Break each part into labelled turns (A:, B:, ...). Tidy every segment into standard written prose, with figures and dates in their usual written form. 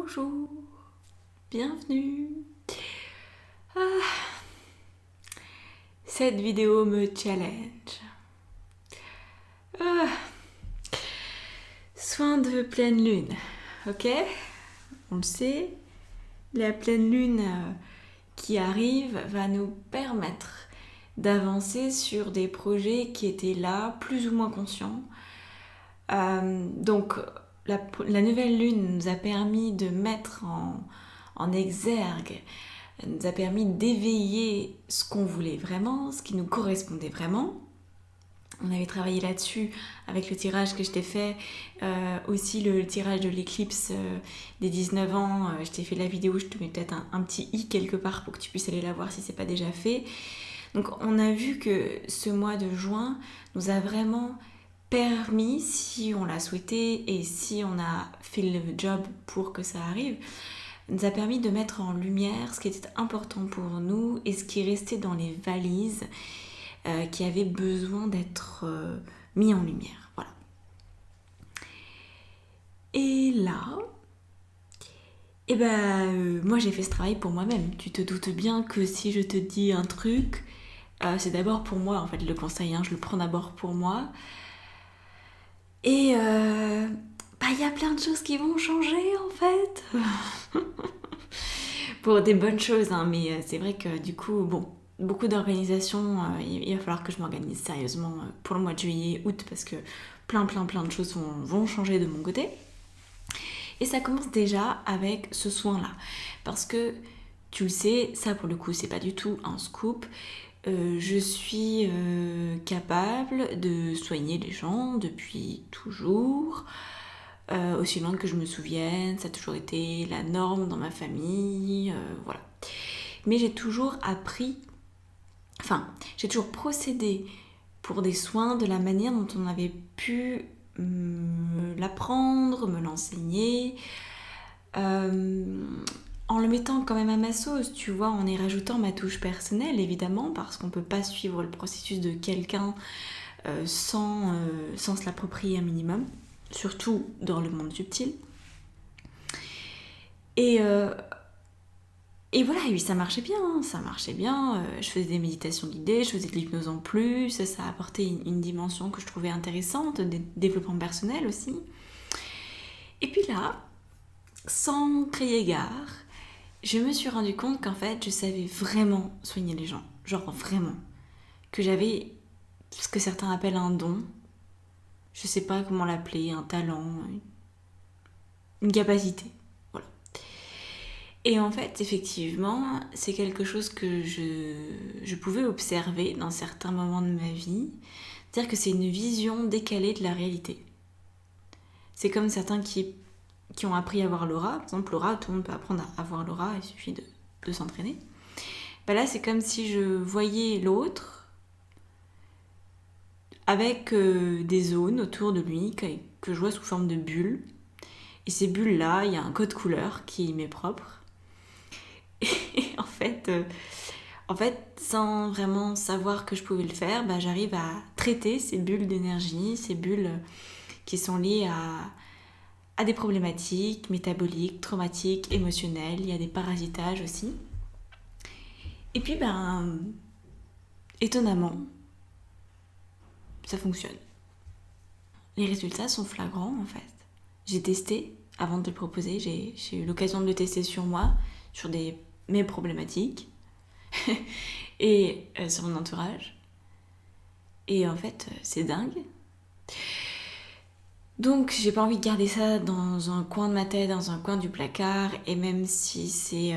A: Bonjour, bienvenue. Ah, cette vidéo me challenge. Ah, soin de pleine lune, ok? On le sait, la pleine lune qui arrive va nous permettre d'avancer sur des projets qui étaient là, plus ou moins conscients. Donc la nouvelle lune nous a permis de mettre en exergue, nous a permis d'éveiller ce qu'on voulait vraiment, ce qui nous correspondait vraiment. On avait travaillé là-dessus avec le tirage que je t'ai fait, aussi le tirage de l'éclipse des 19 ans. Je t'ai fait la vidéo, je te mets peut-être un petit i quelque part pour que tu puisses aller la voir si c'est pas déjà fait. Donc on a vu que ce mois de juin nous a vraiment permis, si on l'a souhaité et si on a fait le job pour que ça arrive, nous a permis de mettre en lumière ce qui était important pour nous et ce qui restait dans les valises qui avait besoin d'être mis en lumière. Voilà. Et là, moi j'ai fait ce travail pour moi-même. Tu te doutes bien que si je te dis un truc, c'est d'abord pour moi, en fait, le conseil, je le prends d'abord pour moi. Et y a plein de choses qui vont changer en fait. Pour des bonnes choses, mais c'est vrai que du coup, beaucoup d'organisations, il va falloir que je m'organise sérieusement pour le mois de juillet, août, parce que plein de choses vont changer de mon côté. Et ça commence déjà avec ce soin-là. Parce que, tu le sais, ça pour le coup, c'est pas du tout un scoop. Je suis capable de soigner les gens depuis toujours, aussi loin que je me souvienne, ça a toujours été la norme dans ma famille, voilà. Mais j'ai toujours j'ai toujours procédé pour des soins de la manière dont on avait pu me l'apprendre, me l'enseigner, en le mettant quand même à ma sauce, tu vois, en y rajoutant ma touche personnelle, évidemment, parce qu'on peut pas suivre le processus de quelqu'un sans se l'approprier un minimum, surtout dans le monde subtil. Et voilà, oui, ça marchait bien, je faisais des méditations guidées, je faisais de l'hypnose en plus, ça a apporté une dimension que je trouvais intéressante, de développement personnel aussi. Et puis là, sans crier gare, je me suis rendu compte qu'en fait, je savais vraiment soigner les gens. Genre vraiment. Que j'avais ce que certains appellent un don. Je sais pas comment l'appeler, un talent, une capacité. Voilà. Et en fait, effectivement, c'est quelque chose que je pouvais observer dans certains moments de ma vie. C'est-à-dire que c'est une vision décalée de la réalité. C'est comme certains qui ont appris à voir l'aura. Par exemple, l'aura, tout le monde peut apprendre à voir l'aura, il suffit de s'entraîner. Là, c'est comme si je voyais l'autre avec des zones autour de lui que je vois sous forme de bulles. Et ces bulles-là, il y a un code couleur qui m'est propre. Et en fait, sans vraiment savoir que je pouvais le faire, j'arrive à traiter ces bulles d'énergie, ces bulles qui sont liées à des problématiques métaboliques, traumatiques, émotionnelles. Il y a des parasitages aussi. Et puis, étonnamment, ça fonctionne. Les résultats sont flagrants en fait. J'ai testé avant de te le proposer, j'ai eu l'occasion de le tester sur moi, sur mes problématiques et sur mon entourage. Et en fait, c'est dingue. Donc j'ai pas envie de garder ça dans un coin de ma tête, dans un coin du placard, et même si c'est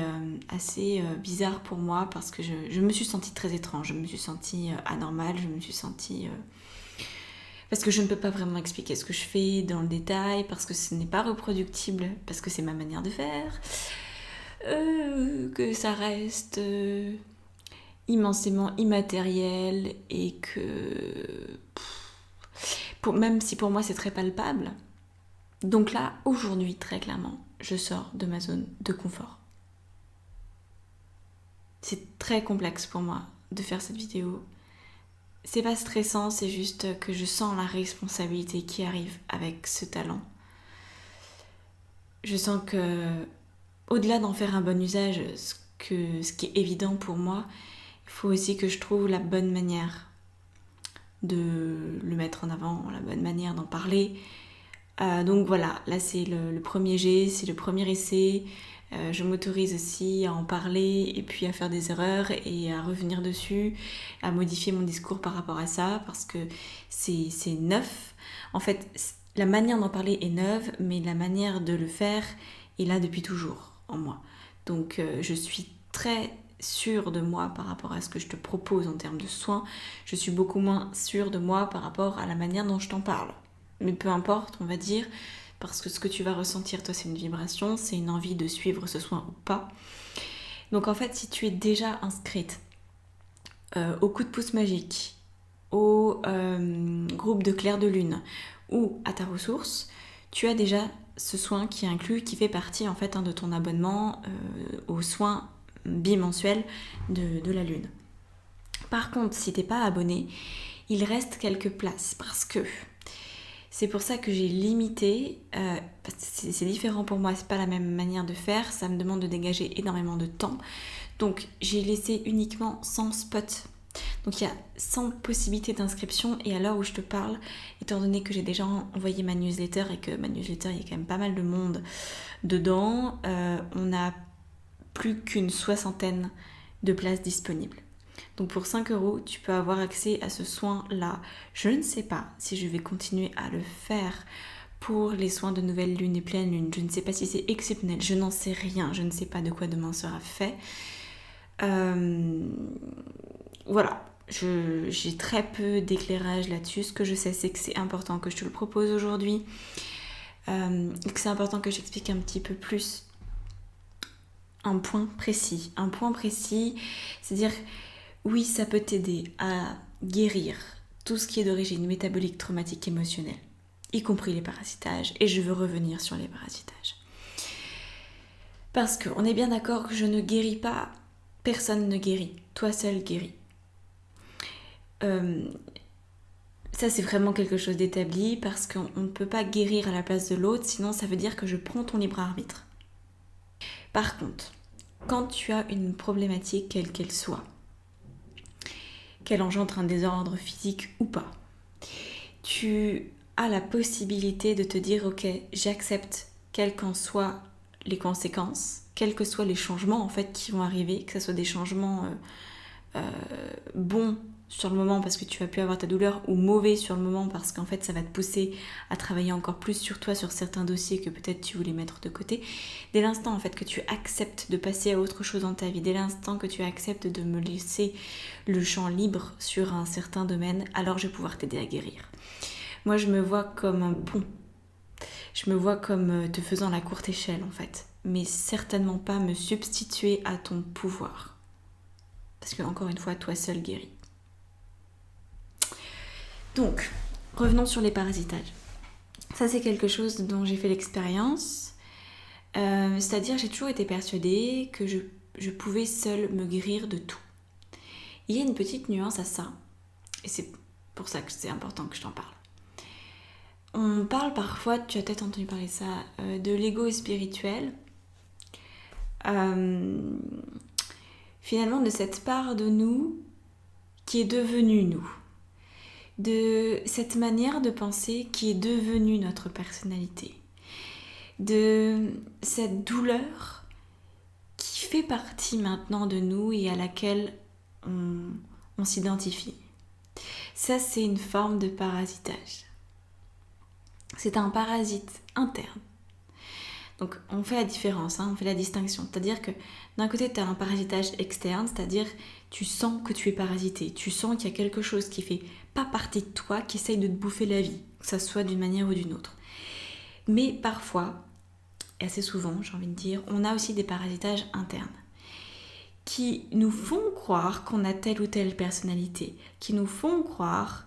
A: assez bizarre pour moi, parce que je me suis sentie très étrange, je me suis sentie anormale, je me suis sentie... parce que je ne peux pas vraiment expliquer ce que je fais dans le détail, parce que ce n'est pas reproductible, parce que c'est ma manière de faire, que ça reste immensément immatériel, et que... même si pour moi c'est très palpable. Donc là, aujourd'hui, très clairement, je sors de ma zone de confort. C'est très complexe pour moi de faire cette vidéo. C'est pas stressant, c'est juste que je sens la responsabilité qui arrive avec ce talent. Je sens que au-delà d'en faire un bon usage, ce qui est évident pour moi, il faut aussi que je trouve la bonne manière de le mettre en avant, la bonne manière d'en parler. Donc voilà, là c'est le premier jet, c'est le premier essai. Je m'autorise aussi à en parler et puis à faire des erreurs et à revenir dessus, à modifier mon discours par rapport à ça parce que c'est neuf. En fait, la manière d'en parler est neuve, mais la manière de le faire est là depuis toujours en moi. Donc je suis très sûre de moi par rapport à ce que je te propose en termes de soins. Je suis beaucoup moins sûre de moi par rapport à la manière dont je t'en parle. Mais peu importe, on va dire, parce que ce que tu vas ressentir, toi, c'est une vibration, c'est une envie de suivre ce soin ou pas. Donc en fait, si tu es déjà inscrite au coup de pouce magique, au groupe de clair de lune ou à ta ressource, tu as déjà ce soin qui est inclus, qui fait partie en fait de ton abonnement aux soins bimensuels de la lune. Par contre, si t'es pas abonné, il reste quelques places parce que c'est pour ça que j'ai limité, parce que c'est différent pour moi, c'est pas la même manière de faire, ça me demande de dégager énormément de temps. Donc j'ai laissé uniquement 100 spots. Donc il y a 100 possibilités d'inscription et à l'heure où je te parle, étant donné que j'ai déjà envoyé ma newsletter et que ma newsletter, il y a quand même pas mal de monde dedans, on a plus qu'une soixantaine de places disponibles. Donc pour 5 €, tu peux avoir accès à ce soin-là. Je ne sais pas si je vais continuer à le faire pour les soins de nouvelle lune et pleine lune. Je ne sais pas si c'est exceptionnel, je n'en sais rien. Je ne sais pas de quoi demain sera fait. Voilà, j'ai très peu d'éclairage là-dessus. Ce que je sais, c'est que c'est important que je te le propose aujourd'hui. Et que c'est important que j'explique un petit peu plus un point précis. Un point précis, c'est-à-dire... Oui, ça peut t'aider à guérir tout ce qui est d'origine métabolique, traumatique, émotionnelle, y compris les parasitages, et je veux revenir sur les parasitages. Parce qu'on est bien d'accord que je ne guéris pas, personne ne guérit, toi seul guéris. Ça c'est vraiment quelque chose d'établi parce qu'on ne peut pas guérir à la place de l'autre, sinon ça veut dire que je prends ton libre arbitre. Par contre, quand tu as une problématique quelle qu'elle soit, qu'elle engendre un désordre physique ou pas, tu as la possibilité de te dire ok, j'accepte quelles qu'en soient les conséquences, quels que soient les changements en fait qui vont arriver, que ce soit des changements bons sur le moment parce que tu vas plus avoir ta douleur ou mauvais sur le moment parce qu'en fait ça va te pousser à travailler encore plus sur toi, sur certains dossiers que peut-être tu voulais mettre de côté. Dès l'instant en fait que tu acceptes de passer à autre chose dans ta vie, dès l'instant que tu acceptes de me laisser le champ libre sur un certain domaine, alors je vais pouvoir t'aider à guérir. Moi je me vois comme un pont, je me vois comme te faisant la courte échelle en fait, mais certainement pas me substituer à ton pouvoir. Parce que encore une fois, toi seul guéris. Donc, revenons sur les parasitages. Ça, c'est quelque chose dont j'ai fait l'expérience. C'est-à-dire, j'ai toujours été persuadée que je pouvais seule me guérir de tout. Il y a une petite nuance à ça, et c'est pour ça que c'est important que je t'en parle. On parle parfois, tu as peut-être entendu parler de ça, de l'ego spirituel. Finalement, de cette part de nous qui est devenue nous. De cette manière de penser qui est devenue notre personnalité, de cette douleur qui fait partie maintenant de nous et à laquelle on s'identifie. Ça, c'est une forme de parasitage. C'est un parasite interne. Donc, on fait la différence, on fait la distinction. C'est-à-dire que d'un côté, tu as un parasitage externe, c'est-à-dire tu sens que tu es parasité, tu sens qu'il y a quelque chose qui fait pas partie de toi, qui essaye de te bouffer la vie, que ça soit d'une manière ou d'une autre. Mais parfois, et assez souvent, j'ai envie de dire, on a aussi des parasitages internes qui nous font croire qu'on a telle ou telle personnalité, qui nous font croire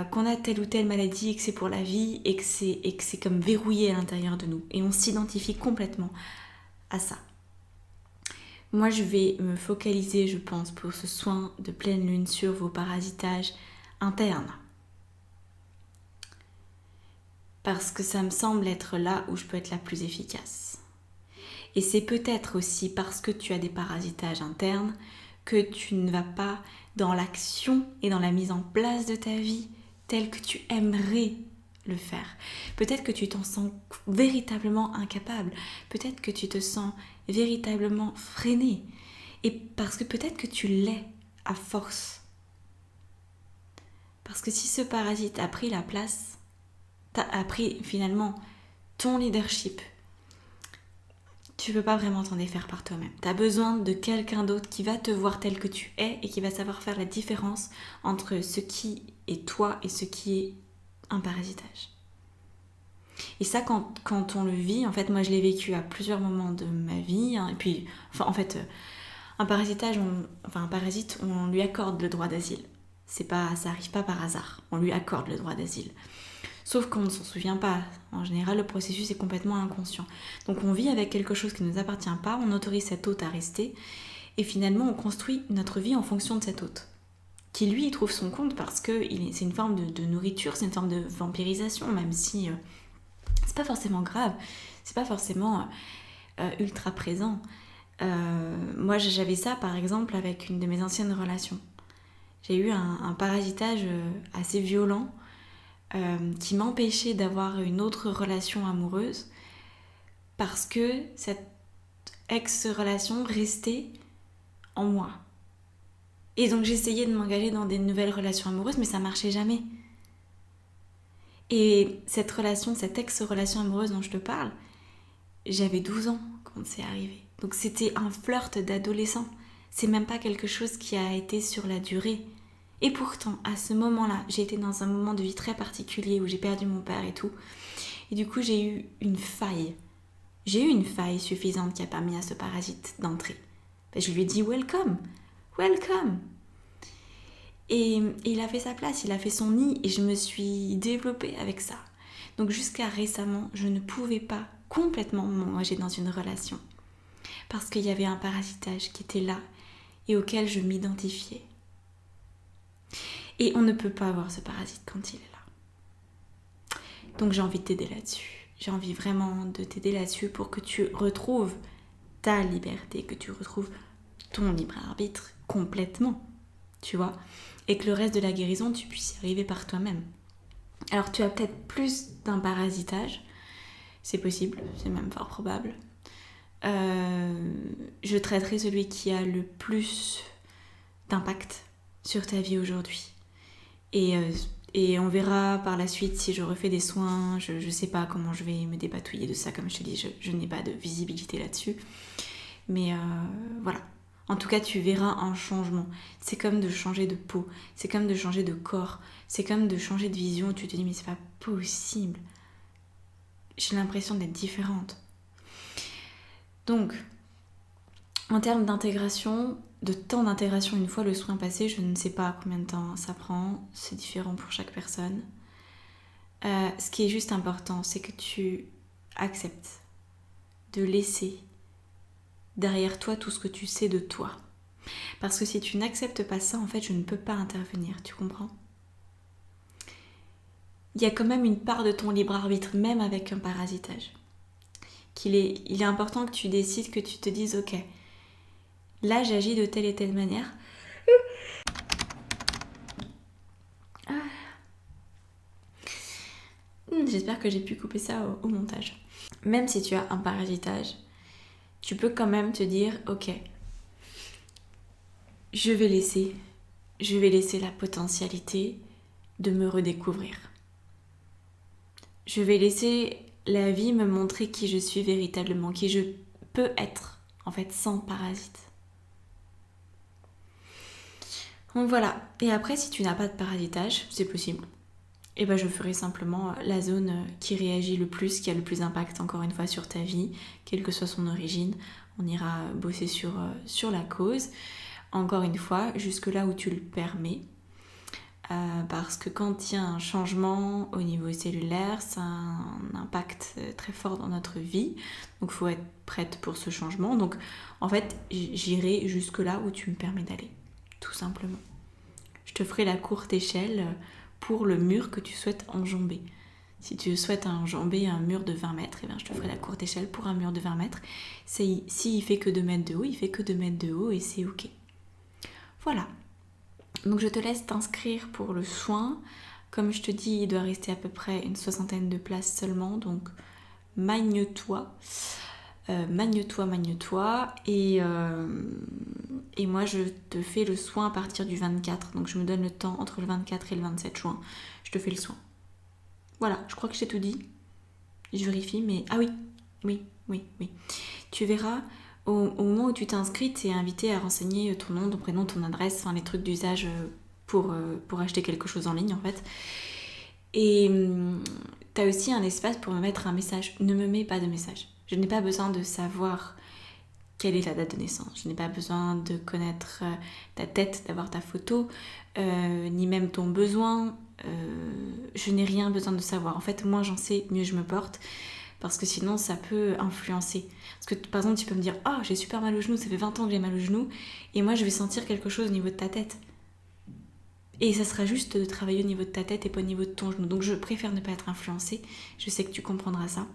A: qu'on a telle ou telle maladie et que c'est pour la vie et que c'est comme verrouillé à l'intérieur de nous. Et on s'identifie complètement à ça. Moi, je vais me focaliser, je pense, pour ce soin de pleine lune sur vos parasitages internes. Parce que ça me semble être là où je peux être la plus efficace. Et c'est peut-être aussi parce que tu as des parasitages internes que tu ne vas pas dans l'action et dans la mise en place de ta vie telle que tu aimerais le faire. Peut-être que tu t'en sens véritablement incapable. Peut-être que tu te sens véritablement freiné. Et parce que peut-être que tu l'es à force. Parce que si ce parasite a pris la place, a pris finalement ton leadership, tu ne peux pas vraiment t'en défaire par toi-même. Tu as besoin de quelqu'un d'autre qui va te voir tel que tu es et qui va savoir faire la différence entre ce qui est toi et ce qui est un parasitage. Et ça, quand on le vit, en fait, moi je l'ai vécu à plusieurs moments de ma vie, hein, et puis, un parasitage, un parasite, on lui accorde le droit d'asile. Ça arrive pas par hasard, on lui accorde le droit d'asile. Sauf qu'on ne s'en souvient pas. En général, le processus est complètement inconscient. Donc on vit avec quelque chose qui ne nous appartient pas, on autorise cet hôte à rester, et finalement on construit notre vie en fonction de cet hôte. Qui lui, il trouve son compte parce que c'est une forme de nourriture, c'est une forme de vampirisation, même si c'est pas forcément grave, c'est pas forcément ultra présent. Moi j'avais ça par exemple avec une de mes anciennes relations. J'ai eu un parasitage assez violent qui m'empêchait d'avoir une autre relation amoureuse parce que cette ex-relation restait en moi. Et donc j'essayais de m'engager dans des nouvelles relations amoureuses, mais ça marchait jamais. Et cette ex-relation amoureuse dont je te parle, j'avais 12 ans quand c'est arrivé. Donc c'était un flirt d'adolescent. C'est même pas quelque chose qui a été sur la durée. Et pourtant, à ce moment-là, j'ai été dans un moment de vie très particulier où j'ai perdu mon père et tout. Et du coup, j'ai eu une faille. J'ai eu une faille suffisante qui a permis à ce parasite d'entrer. Je lui ai dit « Welcome, welcome !» Et il a fait sa place, il a fait son nid et je me suis développée avec ça. Donc jusqu'à récemment, je ne pouvais pas complètement m'engager dans une relation. Parce qu'il y avait un parasitage qui était là et auquel je m'identifiais. Et on ne peut pas avoir ce parasite quand il est là. Donc j'ai envie de t'aider là-dessus. J'ai envie vraiment de t'aider là-dessus pour que tu retrouves ta liberté, que tu retrouves ton libre arbitre complètement, tu vois, et que le reste de la guérison, tu puisses y arriver par toi-même. Alors tu as peut-être plus d'un parasitage, c'est possible, c'est même fort probable. Je traiterai celui qui a le plus d'impact sur ta vie aujourd'hui. Et on verra par la suite si je refais des soins, je sais pas comment je vais me dépatouiller de ça, comme je te dis, je n'ai pas de visibilité là-dessus. Mais voilà. En tout cas, tu verras un changement. C'est comme de changer de peau, c'est comme de changer de corps, c'est comme de changer de vision. Tu te dis, mais c'est pas possible. J'ai l'impression d'être différente. Donc, en termes d'intégration, de temps d'intégration une fois le soin passé, je ne sais pas combien de temps ça prend, c'est différent pour chaque personne. Ce qui est juste important, c'est que tu acceptes de laisser derrière toi tout ce que tu sais de toi. Parce que si tu n'acceptes pas ça, en fait, je ne peux pas intervenir, tu comprends ? Il y a quand même une part de ton libre arbitre, même avec un parasitage. Il est important que tu décides, que tu te dises, ok, là j'agis de telle et telle manière. J'espère que j'ai pu couper ça au montage. Même si tu as un parasitage, tu peux quand même te dire, ok, je vais laisser la potentialité de me redécouvrir. Je vais laisser la vie me montrer qui je suis véritablement, qui je peux être, en fait, sans parasite. Donc voilà. Et après, si tu n'as pas de parasitage, c'est possible. Et ben je ferai simplement la zone qui réagit le plus, qui a le plus d'impact, encore une fois, sur ta vie, quelle que soit son origine. On ira bosser sur la cause. Encore une fois, jusque là où tu le permets. Parce que quand il y a un changement au niveau cellulaire, ça a un impact très fort dans notre vie. Donc il faut être prête pour ce changement. Donc en fait, j'irai jusque là où tu me permets d'aller, tout simplement. Je te ferai la courte échelle pour le mur que tu souhaites enjamber. Si tu souhaites enjamber un mur de 20 mètres, eh bien, je te ferai la courte échelle pour un mur de 20 mètres. S'il fait que 2 mètres de haut, il fait que 2 mètres de haut et c'est ok. Voilà. Donc je te laisse t'inscrire pour le soin. Comme je te dis, il doit rester à peu près une 60aine de places seulement, donc magne-toi. Magne-toi. Et moi, je te fais le soin à partir du 24. Donc je me donne le temps entre le 24 et le 27 juin. Je te fais le soin. Voilà, je crois que je t'ai tout dit. Je vérifie, mais... Ah oui. Tu verras, au moment où tu t'es tu es invité à renseigner ton nom, ton prénom, ton adresse, enfin les trucs d'usage pour acheter quelque chose en ligne en fait. Et tu as aussi un espace pour me mettre un message. Ne me mets pas de message. Je n'ai pas besoin de savoir quelle est ta date de naissance. Je n'ai pas besoin de connaître ta tête, d'avoir ta photo, ni même ton besoin. Je n'ai rien besoin de savoir. En fait, moins j'en sais, mieux je me porte. Parce que sinon, ça peut influencer. Parce que, par exemple, tu peux me dire « Oh, j'ai super mal au genou, ça fait 20 ans que j'ai mal au genou. » Et moi, je vais sentir quelque chose au niveau de ta tête. Et ça sera juste de travailler au niveau de ta tête et pas au niveau de ton genou. Donc, je préfère ne pas être influencée. Je sais que tu comprendras ça.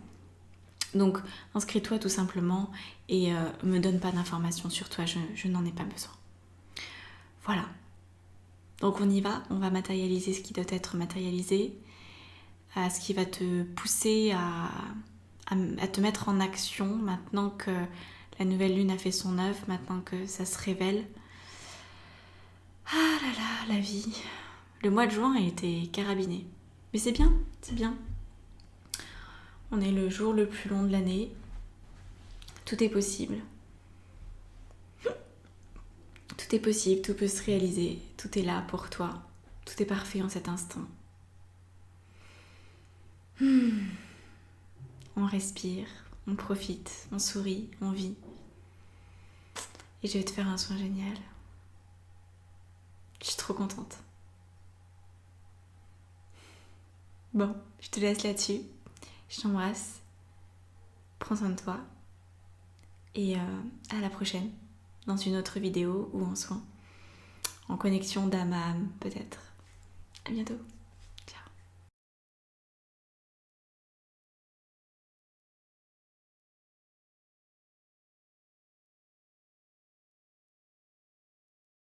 A: Donc, inscris-toi tout simplement et me donne pas d'informations sur toi. Je n'en ai pas besoin. Voilà. Donc, on y va. On va matérialiser ce qui doit être matérialisé. Ce qui va te pousser à te mettre en action maintenant que la nouvelle lune a fait son œuvre, maintenant que ça se révèle. Ah là là, la vie. Le mois de juin a été carabiné. Mais c'est bien, c'est bien. On est le jour le plus long de l'année. Tout est possible. Tout est possible, tout peut se réaliser. Tout est là pour toi. Tout est parfait en cet instant. On respire, on profite, on sourit, on vit. Et je vais te faire un soin génial. Je suis trop contente. Bon, je te laisse là-dessus. Je t'embrasse. Prends soin de toi. Et à la prochaine. Dans une autre vidéo ou en soin. En connexion d'âme à âme, peut-être. À bientôt.